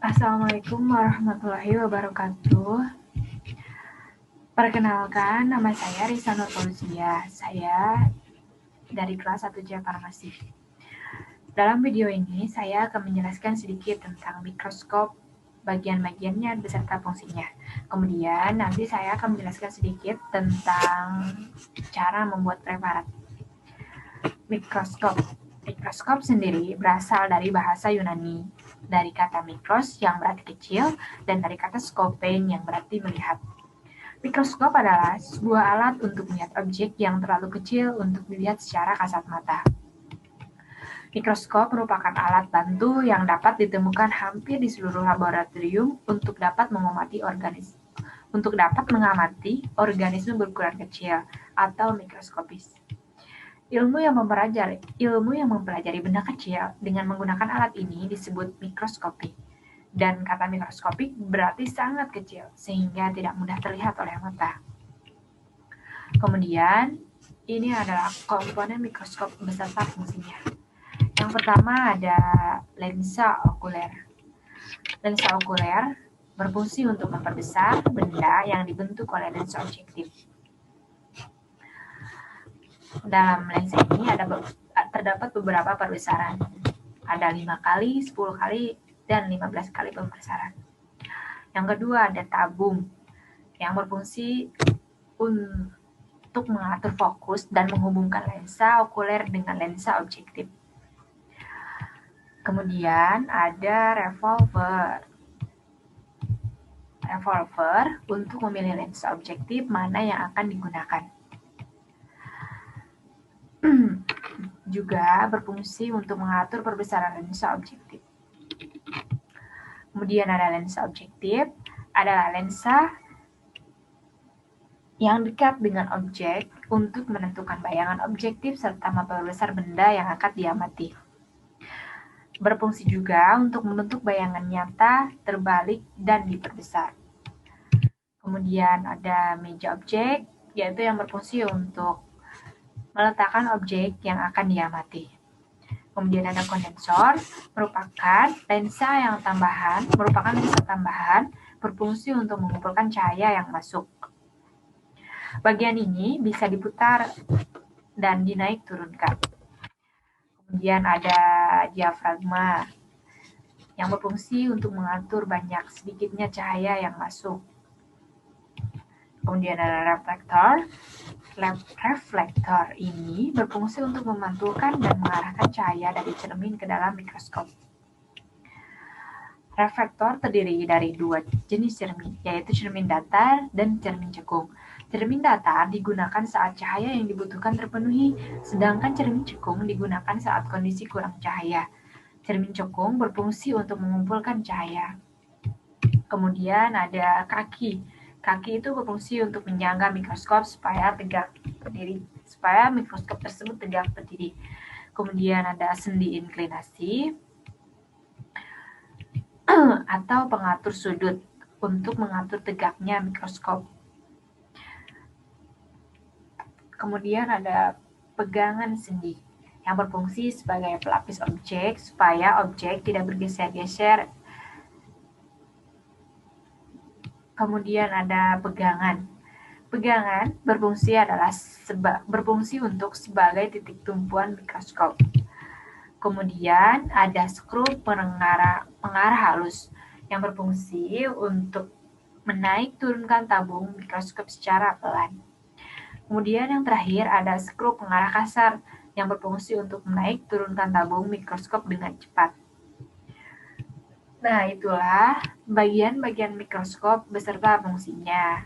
Assalamualaikum warahmatullahi wabarakatuh. Perkenalkan, nama saya Risa Nur Fauzia. Saya dari kelas 1C Farmasi. Dalam video ini, saya akan menjelaskan sedikit tentang mikroskop, bagian-bagiannya beserta fungsinya. Kemudian nanti saya akan menjelaskan sedikit tentang cara membuat preparat. Mikroskop. Mikroskop sendiri berasal dari bahasa Yunani, dari kata mikros yang berarti kecil, dan dari kata skopein yang berarti melihat. Mikroskop adalah sebuah alat untuk melihat objek yang terlalu kecil untuk dilihat secara kasat mata. Mikroskop merupakan alat bantu yang dapat ditemukan hampir di seluruh laboratorium untuk dapat mengamati organisme berukuran kecil atau mikroskopis. Ilmu yang mempelajari benda kecil dengan menggunakan alat ini disebut mikroskopi. Dan kata mikroskopik berarti sangat kecil, sehingga tidak mudah terlihat oleh mata. Kemudian, ini adalah komponen mikroskop beserta fungsinya. Yang pertama ada lensa okuler. Lensa okuler berfungsi untuk memperbesar benda yang dibentuk oleh lensa objektif. Dalam lensa ini terdapat beberapa perbesaran. Ada 5 kali, 10 kali, dan 15 kali pembesaran. Yang kedua ada tabung yang berfungsi untuk mengatur fokus dan menghubungkan lensa okuler dengan lensa objektif. Kemudian ada revolver. Revolver untuk memilih lensa objektif mana yang akan digunakan. Juga berfungsi untuk mengatur perbesaran lensa objektif. Kemudian ada lensa objektif, adalah lensa yang dekat dengan objek untuk menentukan bayangan objektif serta memperbesar benda yang akan diamati. Berfungsi juga untuk membentuk bayangan nyata, terbalik, dan diperbesar. Kemudian ada meja objek, yaitu yang berfungsi untuk meletakkan objek yang akan diamati. Kemudian ada kondensor, merupakan lensa tambahan, berfungsi untuk mengumpulkan cahaya yang masuk. Bagian ini bisa diputar dan dinaik turunkan. Kemudian ada diafragma, yang berfungsi untuk mengatur sedikitnya cahaya yang masuk. Kemudian ada reflektor. Reflektor ini berfungsi untuk memantulkan dan mengarahkan cahaya dari cermin ke dalam mikroskop. Reflektor terdiri dari 2 jenis cermin, yaitu cermin datar dan cermin cekung. Cermin datar digunakan saat cahaya yang dibutuhkan terpenuhi, sedangkan cermin cekung digunakan saat kondisi kurang cahaya. Cermin cekung berfungsi untuk mengumpulkan cahaya. Kemudian ada kaki. Kaki itu berfungsi untuk menyangga mikroskop supaya mikroskop tersebut tegak berdiri. Kemudian ada sendi inklinasi atau pengatur sudut untuk mengatur tegaknya mikroskop. Kemudian ada pegangan sendi yang berfungsi sebagai pelapis objek supaya objek tidak bergeser-geser. Kemudian ada pegangan. Pegangan berfungsi untuk sebagai titik tumpuan mikroskop. Kemudian ada skru pengarah halus yang berfungsi untuk menaik turunkan tabung mikroskop secara pelan. Kemudian yang terakhir ada skru pengarah kasar yang berfungsi untuk menaik turunkan tabung mikroskop dengan cepat. Nah, itulah bagian-bagian mikroskop beserta fungsinya.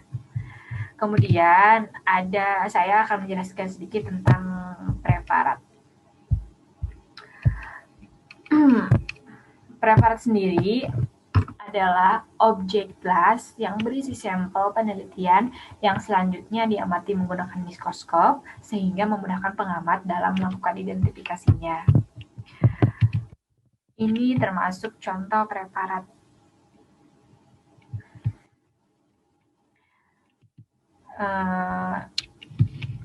Kemudian saya akan menjelaskan sedikit tentang preparat. Preparat sendiri adalah objek gelas yang berisi sampel penelitian yang selanjutnya diamati menggunakan mikroskop sehingga memudahkan pengamat dalam melakukan identifikasinya. Ini termasuk contoh preparat.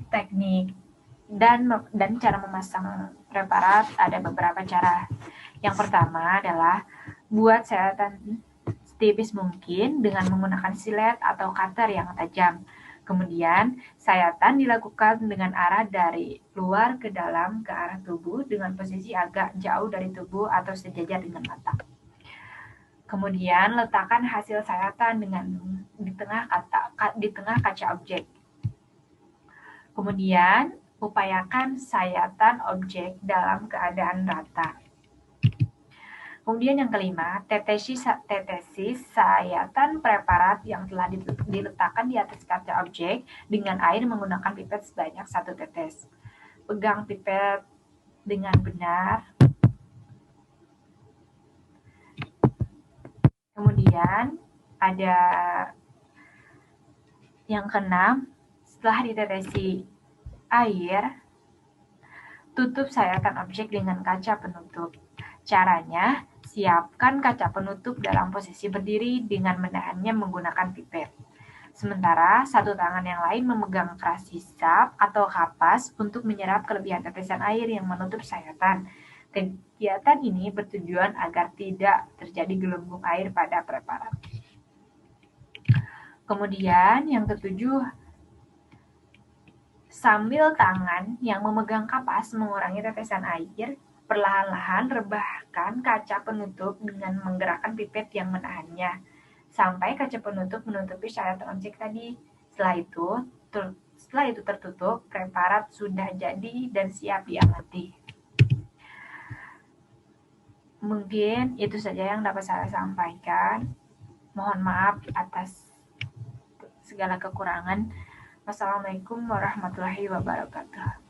Teknik dan cara memasang preparat ada beberapa cara. Yang pertama adalah buat setipis mungkin dengan menggunakan silet atau cutter yang tajam. Kemudian, sayatan dilakukan dengan arah dari luar ke dalam ke arah tubuh dengan posisi agak jauh dari tubuh atau sejajar dengan mata. Kemudian, letakkan hasil sayatan di tengah kaca objek. Kemudian, upayakan sayatan objek dalam keadaan rata. Kemudian yang kelima, tetesi sayatan preparat yang telah diletakkan di atas kaca objek dengan air menggunakan pipet sebanyak 1 tetes. Pegang pipet dengan benar. Kemudian ada yang keenam, setelah ditetesi air, tutup sayatan objek dengan kaca penutup. Caranya, siapkan kaca penutup dalam posisi berdiri dengan menahannya menggunakan pipet. Sementara, satu tangan yang lain memegang keras hisap atau kapas untuk menyerap kelebihan tetesan air yang menutup sayatan. Kegiatan ini bertujuan agar tidak terjadi gelembung air pada preparat. Kemudian, yang ketujuh, sambil tangan yang memegang kapas mengurangi tetesan air, perlahan-lahan rebahkan kaca penutup dengan menggerakkan pipet yang menahannya, sampai kaca penutup menutupi sayatan objek tadi. Setelah itu tertutup, preparat sudah jadi dan siap diamati. Mungkin itu saja yang dapat saya sampaikan. Mohon maaf atas segala kekurangan. Wassalamualaikum warahmatullahi wabarakatuh.